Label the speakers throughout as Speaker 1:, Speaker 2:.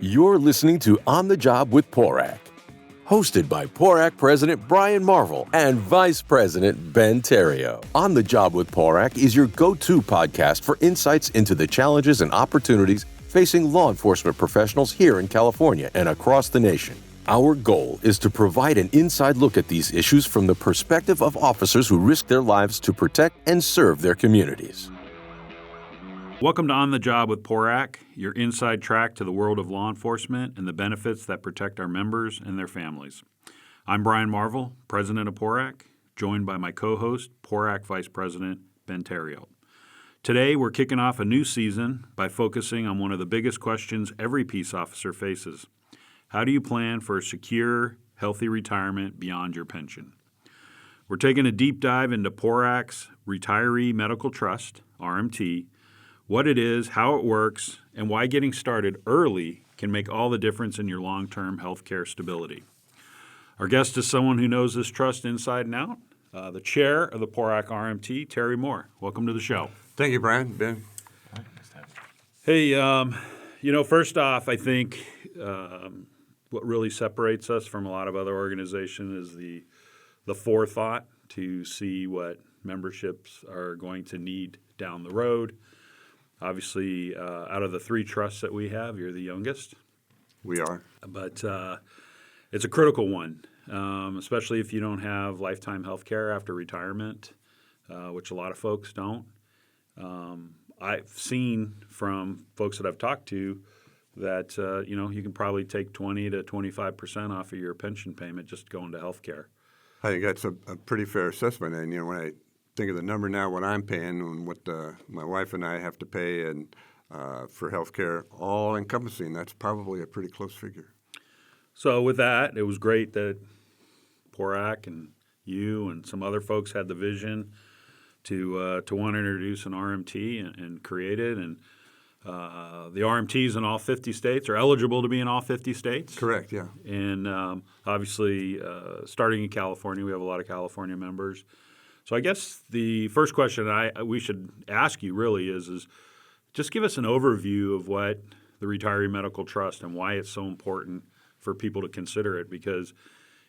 Speaker 1: You're listening to On the Job with PORAC, hosted by PORAC President Brian Marvel and Vice President Ben Therriault. On the Job with PORAC is your go-to podcast for insights into the challenges and opportunities facing law enforcement professionals here in California and across the nation. Our goal is to provide an inside look at these issues from the perspective of officers who risk their lives to protect and serve their communities.
Speaker 2: Welcome to On the Job with PORAC, your inside track to the world of law enforcement and the benefits that protect our members and their families. I'm Brian Marvel, President of PORAC, joined by my co-host, PORAC Vice President Ben Therriault. Today, we're kicking off a new season by focusing on one of the biggest questions every peace officer faces. How do you plan for a secure, healthy retirement beyond your pension? We're taking a deep dive into PORAC's Retiree Medical Trust, RMT, what it is, how it works, and why getting started early can make all the difference in your long-term healthcare stability. Our guest is someone who knows this trust inside and out, the chair of the PORAC RMT, Terry Moore. Welcome to the show.
Speaker 3: Thank you, Brian. Ben.
Speaker 2: Hey, first off, I think what really separates us from a lot of other organizations is the forethought to see what memberships are going to need down the road. Obviously, out of the three trusts that we have, you're the youngest.
Speaker 3: We are.
Speaker 2: But it's a critical one, especially if you don't have lifetime health care after retirement, which a lot of folks don't. I've seen from folks that I've talked to that, you can probably take 20 to 25% off of your pension payment just going to health care.
Speaker 3: I think that's a pretty fair assessment. And, when I think of the number now, what I'm paying and what my wife and I have to pay and for health care, all encompassing, that's probably a pretty close figure.
Speaker 2: So with that, it was great that PORAC and you and some other folks had the vision to want to introduce an RMT and create it. And the RMTs in all 50 states are eligible to be in all 50 states.
Speaker 3: Correct, yeah.
Speaker 2: And obviously, starting in California, we have a lot of California members. So I guess the first question we should ask you really is just give us an overview of what the Retiree Medical Trust and why it's so important for people to consider it. Because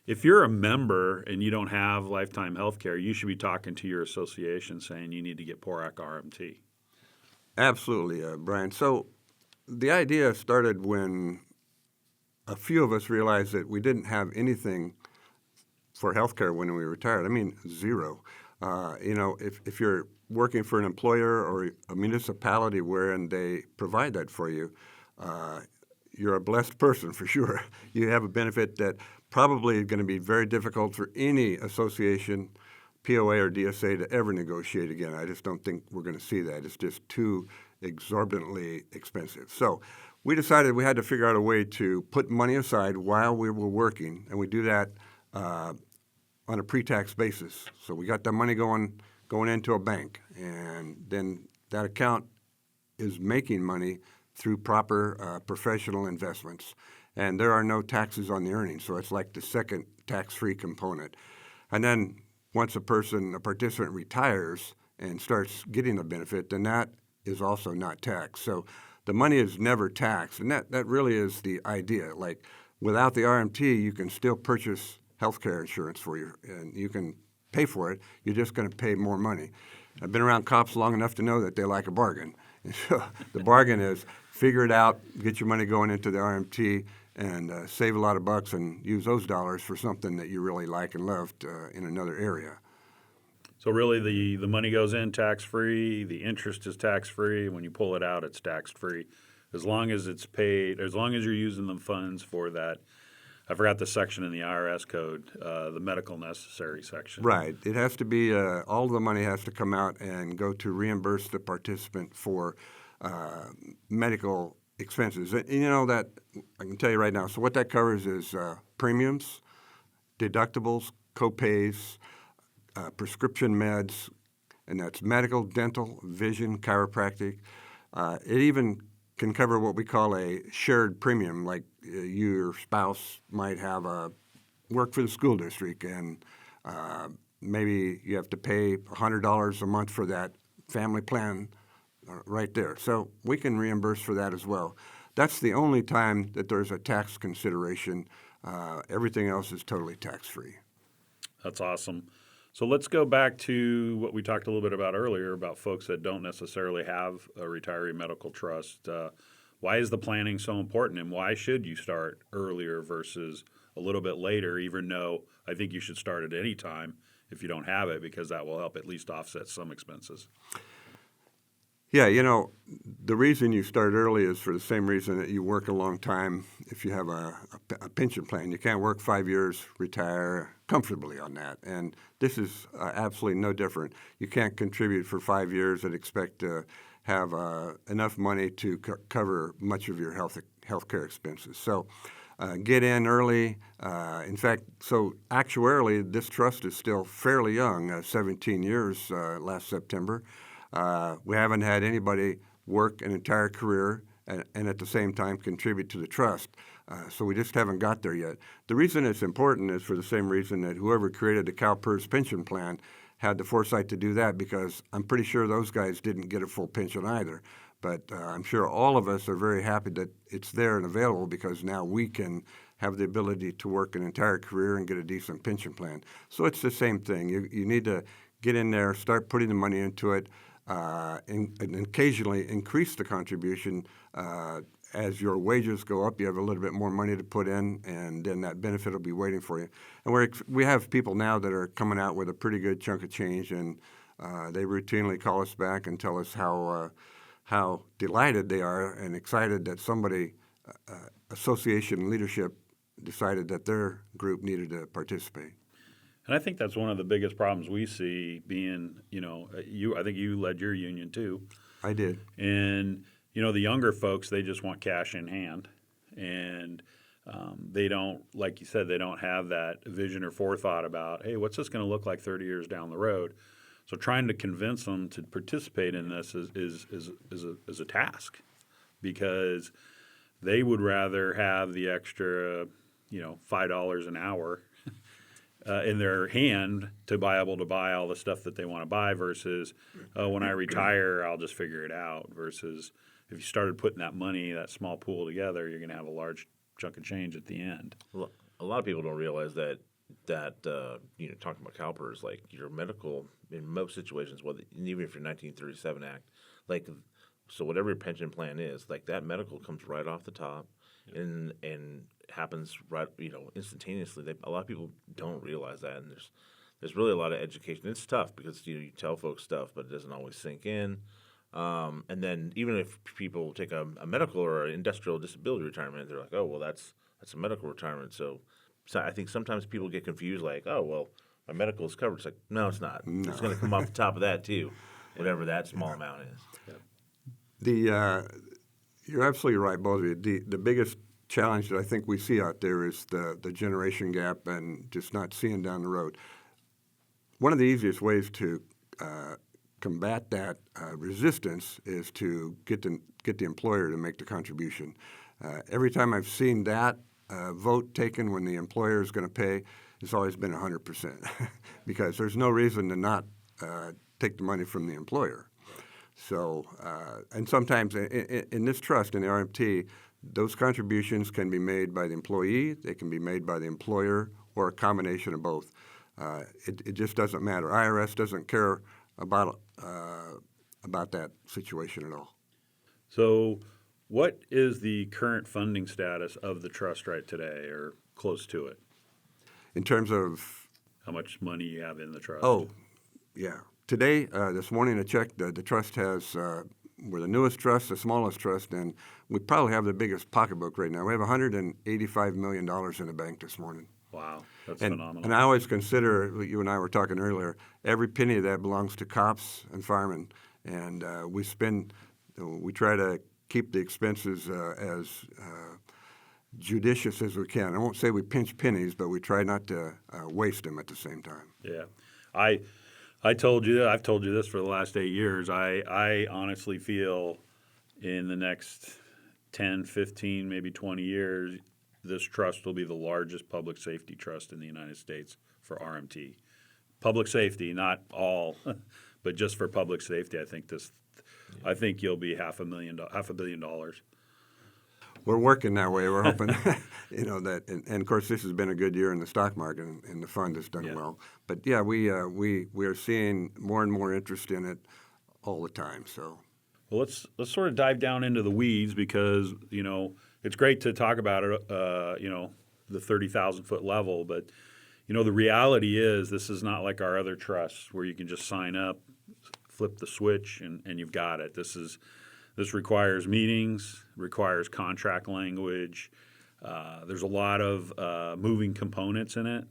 Speaker 2: if you're a member and you don't have lifetime health care, you should be talking to your association saying you need to get PORAC RMT.
Speaker 3: Absolutely, Brian. So the idea started when a few of us realized that we didn't have anything for health care when we retired. I mean, zero. If you're working for an employer or a municipality wherein they provide that for you, you're a blessed person for sure. You have a benefit that probably is going to be very difficult for any association, POA or DSA, to ever negotiate again. I just don't think we're going to see that. It's just too exorbitantly expensive. So we decided we had to figure out a way to put money aside while we were working, and we do that on a pre-tax basis. So we got the money going into a bank, and then that account is making money through proper professional investments. And there are no taxes on the earnings, so it's like the second tax-free component. And then once a participant retires and starts getting a benefit, then that is also not taxed. So the money is never taxed, and that really is the idea. Like, without the RMT, you can still purchase health care insurance for you, and you can pay for it. You're just going to pay more money. I've been around cops long enough to know that they like a bargain. And so the bargain is figure it out, get your money going into the RMT, and save a lot of bucks and use those dollars for something that you really like and loved in another area.
Speaker 2: So really the money goes in tax-free, the interest is tax-free. When you pull it out, it's tax-free. As long as it's paid, as long as you're using the funds for that, I forgot the section in the IRS code, the medical necessary section.
Speaker 3: Right. It has to be, all the money has to come out and go to reimburse the participant for medical expenses. That I can tell you right now. So what that covers is premiums, deductibles, co-pays, prescription meds, and that's medical, dental, vision, chiropractic. It even can cover what we call a shared premium, like your spouse might have work for the school district, and maybe you have to pay $100 a month for that family plan right there. So we can reimburse for that as well. That's the only time that there's a tax consideration. Everything else is totally tax-free.
Speaker 2: That's awesome. So let's go back to what we talked a little bit about earlier about folks that don't necessarily have a retiree medical trust. Why is the planning so important, and why should you start earlier versus a little bit later, even though I think you should start at any time if you don't have it, because that will help at least offset some expenses?
Speaker 3: Yeah, you know, the reason you start early is for the same reason that you work a long time if you have a pension plan. You can't work 5 years, retire comfortably on that. And this is absolutely no different. You can't contribute for 5 years and expect to have enough money to cover much of your health care expenses. So get in early. In fact, so actuarially, this trust is still fairly young, 17 years last September. We haven't had anybody work an entire career and at the same time contribute to the trust. So we just haven't got there yet. The reason it's important is for the same reason that whoever created the CalPERS pension plan had the foresight to do that, because I'm pretty sure those guys didn't get a full pension either. But I'm sure all of us are very happy that it's there and available, because now we can have the ability to work an entire career and get a decent pension plan. So it's the same thing. You need to get in there, start putting the money into it, and occasionally increase the contribution. As your wages go up, you have a little bit more money to put in, and then that benefit will be waiting for you. And we have people now that are coming out with a pretty good chunk of change, and they routinely call us back and tell us how delighted they are and excited that somebody, association leadership, decided that their group needed to participate.
Speaker 2: And I think that's one of the biggest problems we see being, I think you led your union too.
Speaker 3: I did.
Speaker 2: And, the younger folks, they just want cash in hand. And they don't, like you said, they don't have that vision or forethought about, hey, what's this going to look like 30 years down the road? So trying to convince them to participate in this is a task, because they would rather have the extra, $5 an hour in their hand to be able to buy all the stuff that they want to buy versus when I retire, I'll just figure it out. Versus if you started putting that money, that small pool together, you're going to have a large chunk of change at the end.
Speaker 4: A lot of people don't realize that talking about CalPERS, like your medical in most situations, even if you're 1937 Act, so whatever your pension plan is, like that medical comes right off the top, and happens right instantaneously. A lot of people don't realize that, and there's really a lot of education. It's tough because you tell folks stuff, but it doesn't always sink in. And then even if people take a medical or an industrial disability retirement, they're like, oh well, that's a medical retirement. So I think sometimes people get confused, like, oh well, my medical is covered. It's like, no, it's not. No. It's going to come off the top of that too, whatever that small amount is.
Speaker 3: Yeah. You're absolutely right, both of you. The biggest challenge that I think we see out there is the generation gap and just not seeing down the road. One of the easiest ways to combat that resistance is to get the employer to make the contribution. Every time I've seen that vote taken when the employer is going to pay, it's always been 100% because there's no reason to not take the money from the employer. So, and sometimes in this trust, in the RMT, those contributions can be made by the employee, they can be made by the employer, or a combination of both. It just doesn't matter. IRS doesn't care about that situation at all.
Speaker 2: So what is the current funding status of the trust right today, or close to it?
Speaker 3: In terms of?
Speaker 2: How much money you have in the trust?
Speaker 3: Oh, yeah. Today, this morning I checked, the trust has, we're the newest trust, the smallest trust, and we probably have the biggest pocketbook right now. We have $185 million in the bank this morning.
Speaker 2: Wow, that's phenomenal.
Speaker 3: And I always consider, you and I were talking earlier, every penny of that belongs to cops and firemen. And we try to keep the expenses as judicious as we can. I won't say we pinch pennies, but we try not to waste them at the same time.
Speaker 2: Yeah. I've told you this for the last 8 years. I honestly feel in the next 10, 15, maybe 20 years, this trust will be the largest public safety trust in the United States for RMT. Public safety, not all, but just for public safety, I think you'll be $500 million.
Speaker 3: We're working that way. We're hoping, that, and of course, this has been a good year in the stock market, and the fund has done well. But yeah, we are seeing more and more interest in it all the time. So,
Speaker 2: Well, let's sort of dive down into the weeds because it's great to talk about it, the 30,000-foot level, but the reality is this is not like our other trusts where you can just sign up, flip the switch, and you've got it. This requires meetings, requires contract language. There's a lot of moving components in it.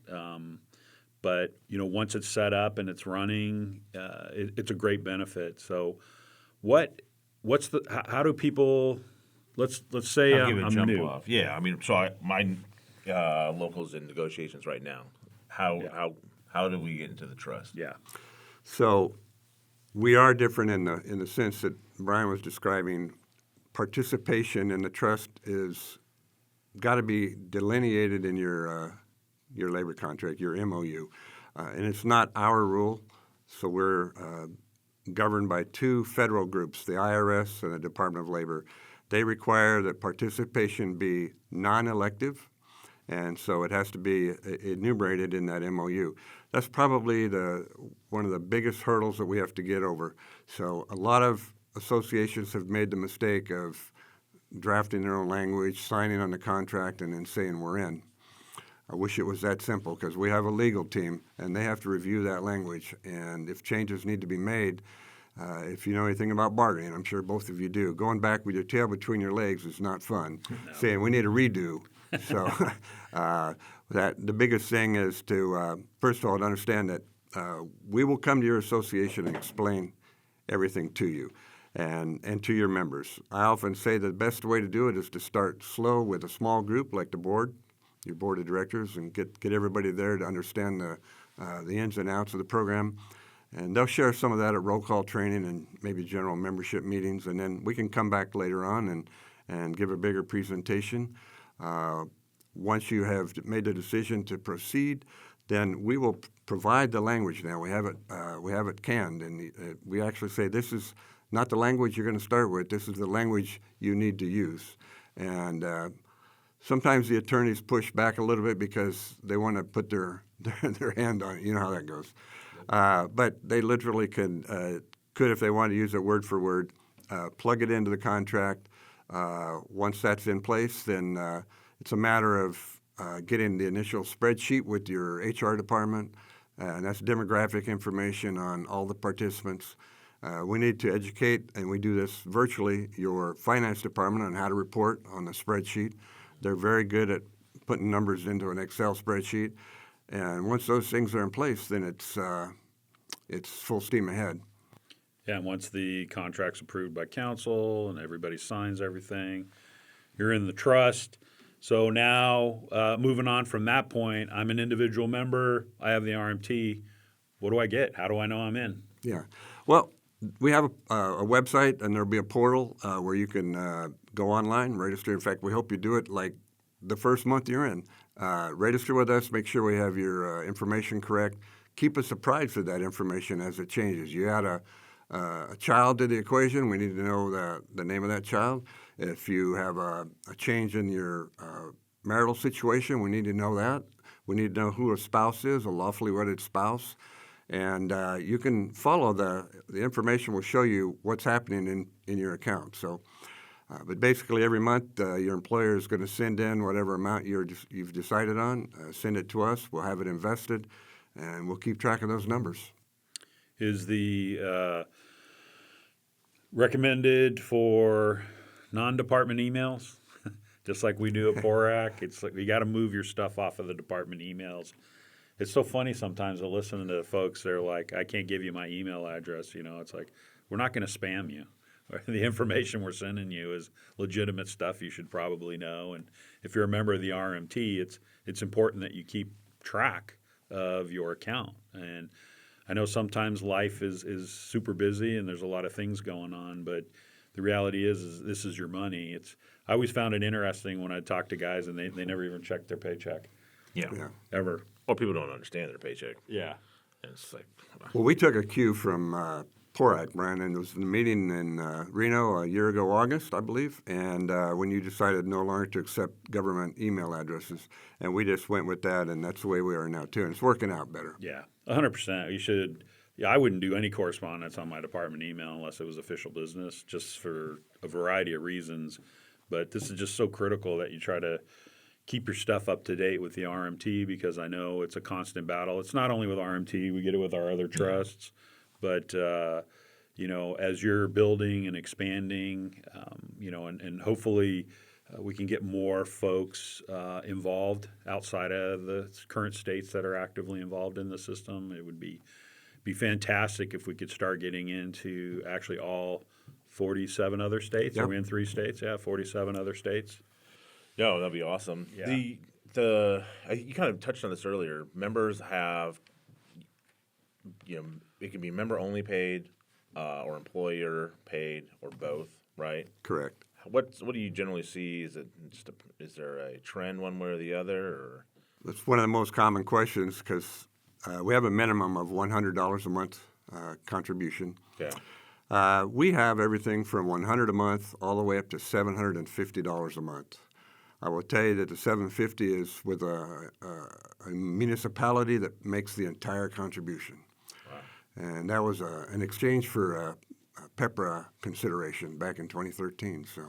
Speaker 2: But once it's set up and it's running, it's a great benefit. So, how do people? Let's say
Speaker 4: I'll give it a
Speaker 2: I'm
Speaker 4: jump
Speaker 2: new.
Speaker 4: off. Yeah, I mean, so my local's in negotiations right now. How do we get into the trust?
Speaker 2: Yeah.
Speaker 3: So we are different in the sense that Brian was describing. Participation in the trust is got to be delineated in your labor contract, your MOU, and it's not our rule. So we're governed by two federal groups, the IRS and the Department of Labor. They require that participation be non-elective, and so it has to be enumerated in that MOU. That's probably one of the biggest hurdles that we have to get over. So a lot of associations have made the mistake of drafting their own language, signing on the contract, and then saying we're in. I wish it was that simple because we have a legal team, and they have to review that language. And if changes need to be made, if you know anything about bargaining, I'm sure both of you do, going back with your tail between your legs is not fun. No. Saying we need a redo. So the biggest thing is to, first of all, to understand that we will come to your association and explain everything to you and to your members. I often say the best way to do it is to start slow with a small group like the board, your board of directors, and get everybody there to understand the ins and outs of the program. And they'll share some of that at roll call training and maybe general membership meetings, and then we can come back later on and give a bigger presentation. Once you have made the decision to proceed, then we will provide the language. Now we have it canned, and we actually say this is not the language you're going to start with. This is the language you need to use. And sometimes the attorneys push back a little bit because they want to put their hand on it. You know how that goes. But they literally could, if they want to use it word for word, plug it into the contract. Once that's in place, then it's a matter of getting the initial spreadsheet with your HR department, and that's demographic information on all the participants. We need to educate, and we do this virtually, your finance department on how to report on the spreadsheet. They're very good at putting numbers into an Excel spreadsheet. And once those things are in place, then it's full steam ahead.
Speaker 2: Yeah, and once the contract's approved by council and everybody signs everything, you're in the trust. So now, moving on from that point, I'm an individual member. I have the RMT. What do I get? How do I know I'm in?
Speaker 3: Yeah. Well, we have a website, and there'll be a portal where you can go online, register. In fact, we hope you do it like the first month you're in. Register with us. Make sure we have your information correct. Keep us apprised of that information as it changes. You add a child to the equation, we need to know the name of that child. If you have a change in your marital situation, we need to know that. We need to know who a spouse is, a lawfully wedded spouse. And you can follow the information will show you what's happening in your account. So, but basically every month your employer is going to send in whatever amount you've decided on, send it to us. We'll have it invested, and we'll keep track of those numbers.
Speaker 2: Is the recommended for non-department emails, just like we do at PORAC? It's like you got to move your stuff off of the department emails. It's so funny sometimes to listen to folks. They're like, I can't give you my email address. It's like, we're not going to spam you. The information we're sending you is legitimate stuff you should probably know. And if you're a member of the RMT, it's important that you keep track of your account. And I know sometimes life is super busy and there's a lot of things going on, but the reality is this is your money. I always found it interesting when I talk to guys and they never even check their paycheck.
Speaker 4: Yeah.
Speaker 2: Ever.
Speaker 4: Or people don't understand their paycheck.
Speaker 2: Yeah.
Speaker 4: And it's like,
Speaker 3: Well, we took a cue from PORAC, Brian, and it was a meeting in Reno a year ago, August, I believe, and when you decided no longer to accept government email addresses, and we just went with that, and that's the way we are now, too, and it's working out better.
Speaker 2: Yeah, 100%. You should. Yeah, I wouldn't do any correspondence on my department email unless it was official business, just for a variety of reasons. But this is just so critical that you try to keep your stuff up to date with the RMT, because I know it's a constant battle. It's not only with RMT, we get it with our other trusts, but as you're building and expanding, and hopefully we can get more folks involved outside of the current states that are actively involved in the system. It would be fantastic if we could start getting into actually all 47 other states.
Speaker 3: Yep.
Speaker 2: Are we in 3 states? Yeah, 47 other states.
Speaker 4: No, that'd be awesome.
Speaker 2: Yeah.
Speaker 4: You kind of touched on this earlier. Members have, it can be member only paid, or employer paid, or both, right?
Speaker 3: Correct.
Speaker 4: What do you generally see? Is there a trend one way or the other? Or?
Speaker 3: That's one of the most common questions, because we have a minimum of $100 a month contribution.
Speaker 4: Okay.
Speaker 3: We have everything from $100 a month all the way up to $750 a month. I will tell you that the $750 is with a municipality that makes the entire contribution.
Speaker 4: Wow.
Speaker 3: And that was an exchange for a PEPRA consideration back in 2013. So,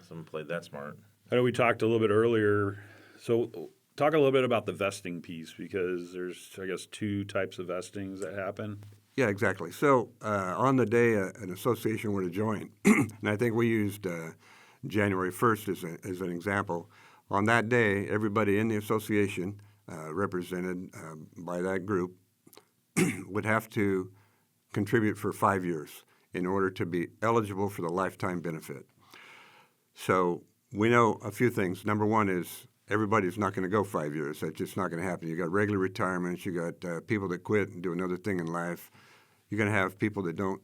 Speaker 4: Someone played that smart.
Speaker 2: I know we talked a little bit earlier. So talk a little bit about the vesting piece, because there's, I guess, 2 types of vestings that happen.
Speaker 3: yeah, exactly. So on the day an association were to join, and I think we used January 1st as an example, on that day, everybody in the association represented by that group would have to contribute for 5 years in order to be eligible for the lifetime benefit. So we know a few things. Number one is everybody's not going to go 5 years. That's just not going to happen. You got regular retirements. You got people that quit and do another thing in life. You're going to have people that don't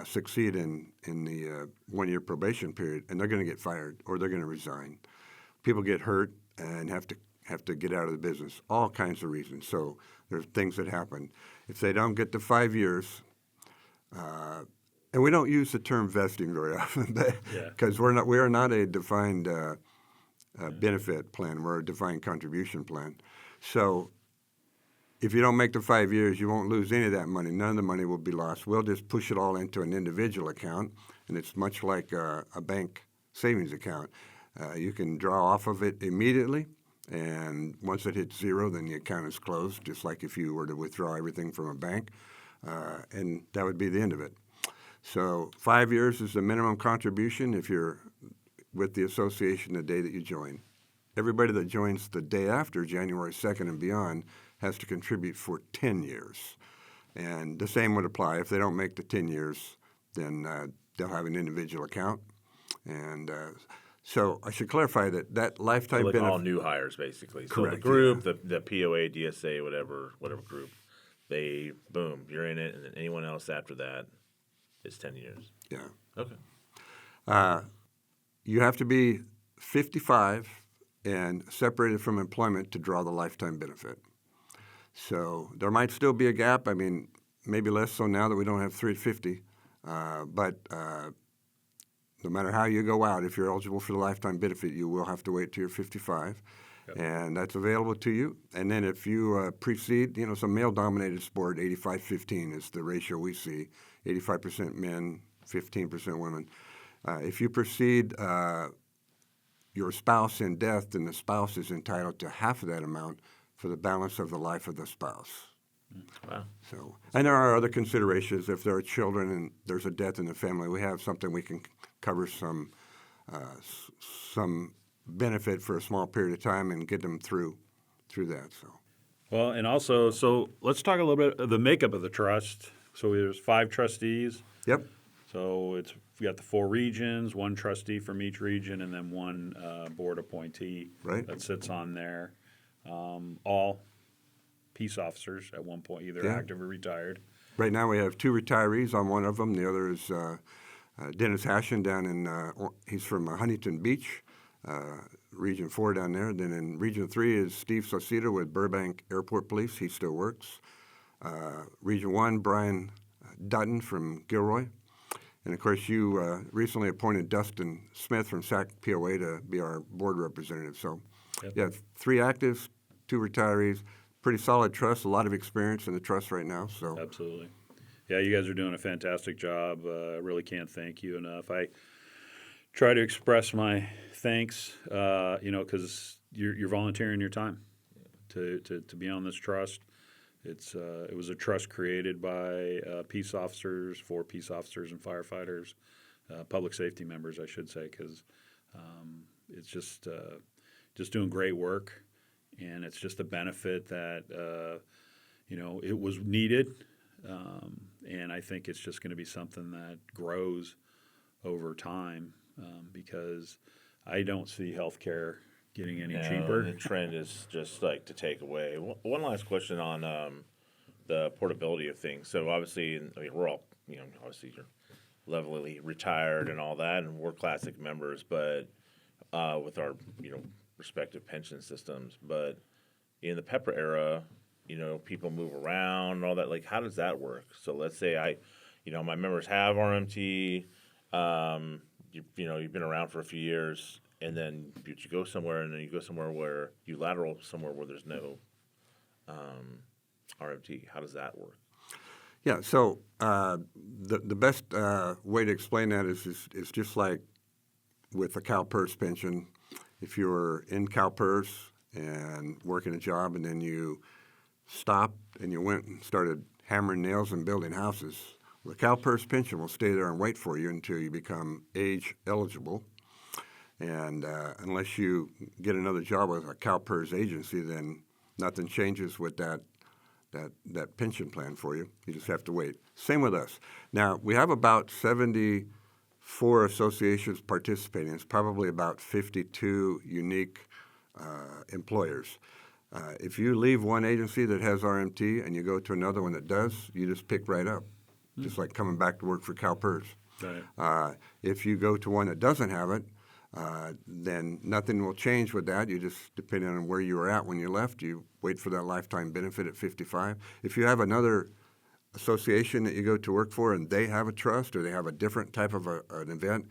Speaker 3: succeed in the 1-year probation period, and they're going to get fired or they're going to resign. People get hurt and have to get out of the business. All kinds of reasons. So there's things that happen. If they don't get to 5 years, and we don't use the term vesting very often, because we are not a defined benefit plan. We're a defined contribution plan. So if you don't make the 5 years, you won't lose any of that money. None of the money will be lost. We'll just push it all into an individual account, and it's much like a bank savings account. You can draw off of it immediately, and once it hits zero, then the account is closed, just like if you were to withdraw everything from a bank, and that would be the end of it. So 5 years is the minimum contribution if you're with the association the day that you join. Everybody that joins the day after, January 2nd and beyond, has to contribute for 10 years. And the same would apply. If they don't make the 10 years, then they'll have an individual account. And so I should clarify that lifetime benefit.
Speaker 4: All new hires, basically.
Speaker 3: Correct,
Speaker 4: So the group, the POA, DSA, whatever group, boom, you're in it, and then anyone else after that is 10 years.
Speaker 3: Yeah.
Speaker 4: Okay.
Speaker 3: You have to be 55 and separated from employment to draw the lifetime benefit. So there might still be a gap. I mean, maybe less so now that we don't have 350. But no matter how you go out, if you're eligible for the lifetime benefit, you will have to wait till you're 55. Yep. And that's available to you. And then if you precede, it's a male-dominated sport, 85-15 is the ratio we see, 85% men, 15% women. If you precede your spouse in death, then the spouse is entitled to half of that amount for the balance of the life of the spouse.
Speaker 4: Wow.
Speaker 3: So, and there are other considerations. If there are children and there's a death in the family, we have something we can cover some benefit for a small period of time and get them through that. So.
Speaker 2: Well, and also, so let's talk a little bit of the makeup of the trust. So there's 5 trustees.
Speaker 3: Yep.
Speaker 2: So we got the 4 regions, 1 trustee from each region, and then 1 board appointee that sits on there. All peace officers at one point, either active or retired.
Speaker 3: Right now we have 2 retirees on one of them. The other is Dennis Hashin down in, he's from Huntington Beach, Region 4 down there. Then in Region 3 is Steve Saucedo with Burbank Airport Police. He still works. Region 1, Brian Dutton from Gilroy. And, of course, you recently appointed Dustin Smith from SAC POA to be our board representative. So, yeah, 3 actives, 2 retirees, pretty solid trust, a lot of experience in the trust right now. So
Speaker 2: Absolutely. Yeah, you guys are doing a fantastic job. I really can't thank you enough. I try to express my thanks, because you're volunteering your time to be on this trust. It was a trust created by peace officers for peace officers and firefighters, public safety members, I should say, because it's just doing great work, and it's just a benefit that it was needed, and I think it's just going to be something that grows over time because I don't see healthcare getting any cheaper.
Speaker 4: The trend is just like to take away. One last question on the portability of things. So obviously, we're all, obviously you're levelly retired and all that, and we're classic members, but with our, respective pension systems. But in the PEPRA era, people move around and all that. Like, how does that work? So let's say my members have RMT. You've been around for a few years. And then you go somewhere, and then you go somewhere where you lateral somewhere where there's no RMT. How does that work?
Speaker 3: yeah, so the best way to explain that is just like with a CalPERS pension. If you're in CalPERS and working a job, and then you stopped and you went and started hammering nails and building houses, the CalPERS pension will stay there and wait for you until you become age eligible. And unless you get another job with a CalPERS agency, then nothing changes with that pension plan for you. You just have to wait. Same with us. Now, we have about 74 associations participating. It's probably about 52 unique employers. If you leave one agency that has RMT and you go to another one that does, you just pick right up, just like coming back to work for CalPERS.
Speaker 2: Right.
Speaker 3: If you go to one that doesn't have it, then nothing will change with that. You just, depending on where you were at when you left, you wait for that lifetime benefit at 55. If you have another association that you go to work for and they have a trust or they have a different type of an event,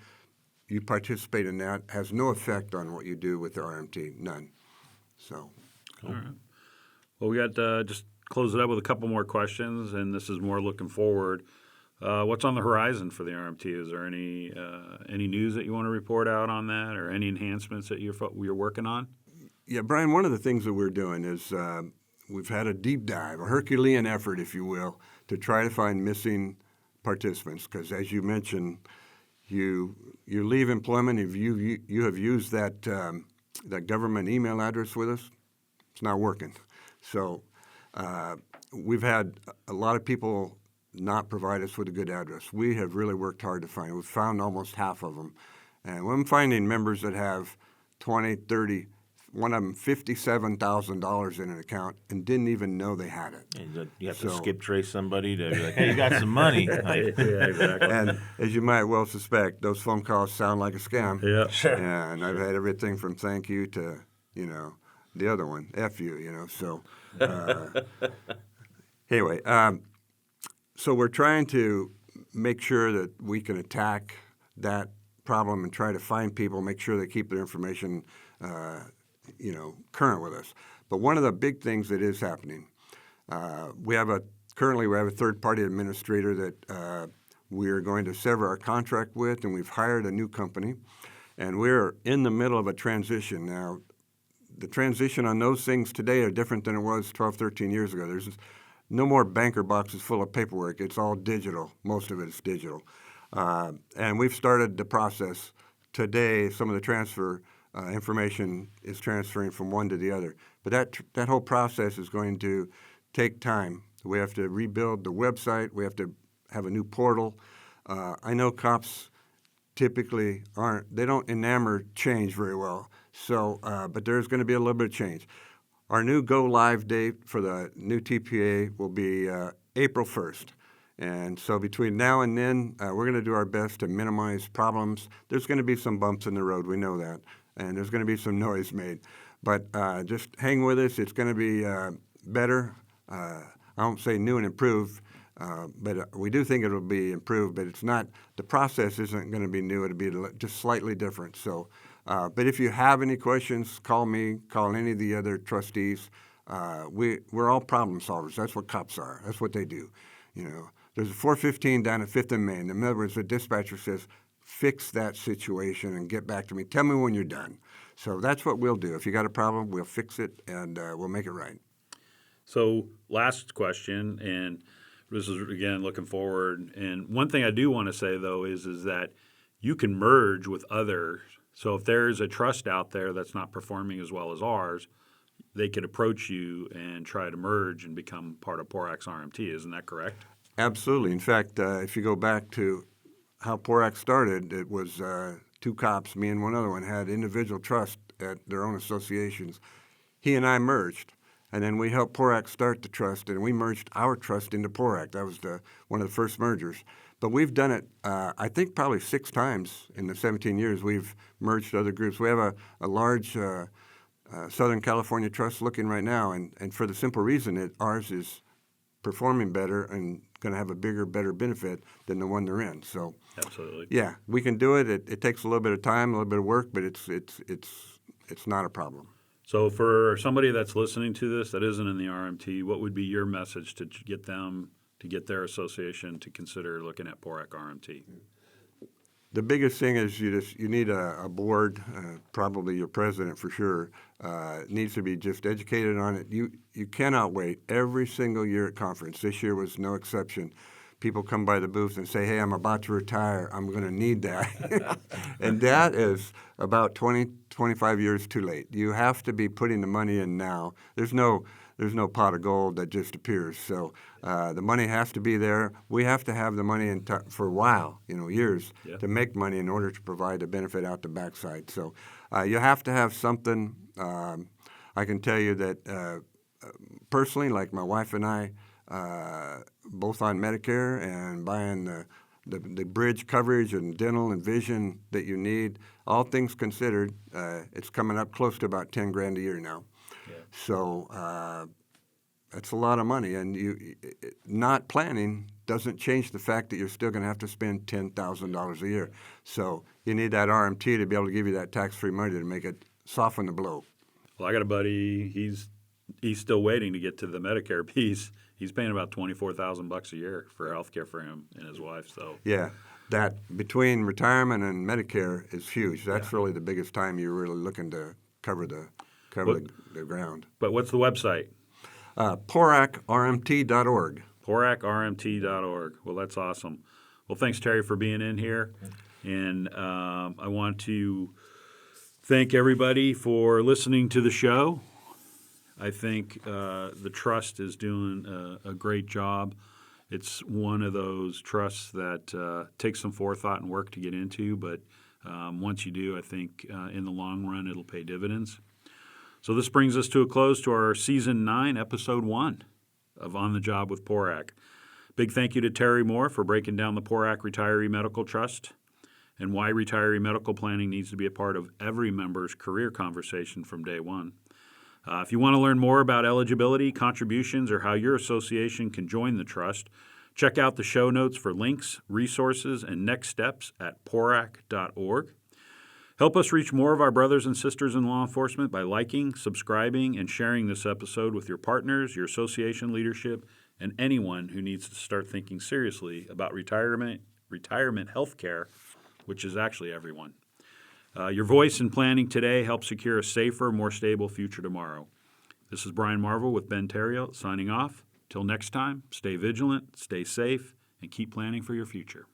Speaker 3: you participate in that. Has no effect on what you do with the RMT, none. So,
Speaker 2: All right. Well, we got just close it up with a couple more questions, and this is more looking forward. What's on the horizon for the RMT? Is there any news that you want to report out on that, or any enhancements that you're working on?
Speaker 3: Yeah, Brian, one of the things that we're doing is we've had a deep dive, a Herculean effort, if you will, to try to find missing participants. Because as you mentioned, you leave employment, if you have used that government email address with us, it's not working. So we've had a lot of people not provide us with a good address. We have really worked hard to find. We've found almost half of them. And I'm finding members that have 20, 30, one of them $57,000 in an account and didn't even know they had it.
Speaker 4: And you have to skip trace somebody to be like, hey, you got some money.
Speaker 2: Yeah, exactly.
Speaker 3: And as you might well suspect, those phone calls sound like a scam.
Speaker 2: Yeah,
Speaker 4: Sure.
Speaker 3: And I've had everything from thank you to, the other one, F you, So anyway, so we're trying to make sure that we can attack that problem and try to find people, make sure they keep their information, current with us. But one of the big things that is happening, currently we have a third-party administrator that we're going to sever our contract with, and we've hired a new company, and we're in the middle of a transition. Now, the transition on those things today are different than it was 12, 13 years ago. There's no more banker boxes full of paperwork. It's all digital. Most of it is digital. And we've started the process today. Some of the transfer information is transferring from one to the other. But that whole process is going to take time. We have to rebuild the website. We have to have a new portal. I know cops typically they don't enamor change very well. So, but there's going to be a little bit of change. Our new go-live date for the new TPA will be April 1st. And so between now and then, we're going to do our best to minimize problems. There's going to be some bumps in the road. We know that. And there's going to be some noise made. But just hang with us. It's going to be better. I won't say new and improved. But we do think it will be improved, but it's not, the process isn't going to be new. It'll be just slightly different. So, but if you have any questions, call me, call any of the other trustees. We're all problem solvers. That's what cops are. That's what they do. You know, there's a 415 down at 5th and Main. In other words, the dispatcher says, fix that situation and get back to me. Tell me when you're done. So that's what we'll do. If you got a problem, we'll fix it and we'll make it right.
Speaker 2: So last question, and this is, again, looking forward. And one thing I do want to say, though, is that you can merge with others. So if there's a trust out there that's not performing as well as ours, they could approach you and try to merge and become part of PORAC's RMT. Isn't that correct?
Speaker 3: Absolutely. In fact, if you go back to how PORAC started, it was two cops, me and one other one, had individual trust at their own associations. He and I merged, and then we helped PORAC start the trust, and we merged our trust into PORAC. That was one of the first mergers. But we've done it, I think, probably 6 times in the 17 years we've merged other groups. We have a large Southern California trust looking right now, and for the simple reason that ours is performing better and going to have a bigger, better benefit than the one they're in. So,
Speaker 2: absolutely,
Speaker 3: yeah, we can do it. It takes a little bit of time, a little bit of work, but it's not a problem.
Speaker 2: So for somebody that's listening to this that isn't in the RMT, what would be your message to get them to get their association to consider looking at PORAC RMT?
Speaker 3: The biggest thing is you need a board, probably your president for sure, needs to be just educated on it. You cannot wait. Every single year at conference, this year was no exception, people come by the booth and say, hey, I'm about to retire. I'm going to need that. And that is about 20, 25 years too late. You have to be putting the money in now. There's no pot of gold that just appears. So the money has to be there. We have to have the money for a while, years, to make money in order to provide the benefit out the backside. So you have to have something. I can tell you that personally, like my wife and I, both on Medicare and buying the bridge coverage and dental and vision that you need, all things considered, it's coming up close to about $10,000 a year now. Yeah. So that's a lot of money, and not planning doesn't change the fact that you're still going to have to spend $10,000 a year. So you need that RMT to be able to give you that tax-free money to make it soften the blow.
Speaker 2: Well, I got a buddy. He's still waiting to get to the Medicare piece. He's paying about $24,000 a year for health care for him and his wife. So
Speaker 3: yeah, that between retirement and Medicare is huge. That's really the biggest time you're really looking to cover the ground.
Speaker 2: But what's the website?
Speaker 3: PORACRMT.org.
Speaker 2: PORACRMT.org. Well, that's awesome. Well, thanks, Terry, for being in here. And I want to thank everybody for listening to the show. I think the trust is doing a great job. It's one of those trusts that takes some forethought and work to get into, but once you do, I think in the long run it'll pay dividends. So this brings us to a close to our Season 9, Episode 1 of On the Job with PORAC. Big thank you to Terry Moore for breaking down the PORAC Retiree Medical Trust and why retiree medical planning needs to be a part of every member's career conversation from day one. If you want to learn more about eligibility, contributions, or how your association can join the trust, check out the show notes for links, resources, and next steps at PORAC.org. Help us reach more of our brothers and sisters in law enforcement by liking, subscribing, and sharing this episode with your partners, your association leadership, and anyone who needs to start thinking seriously about retirement health care, which is actually everyone. Your voice in planning today helps secure a safer, more stable future tomorrow. This is Brian Marvel with Ben Therriault signing off. Till next time, stay vigilant, stay safe, and keep planning for your future.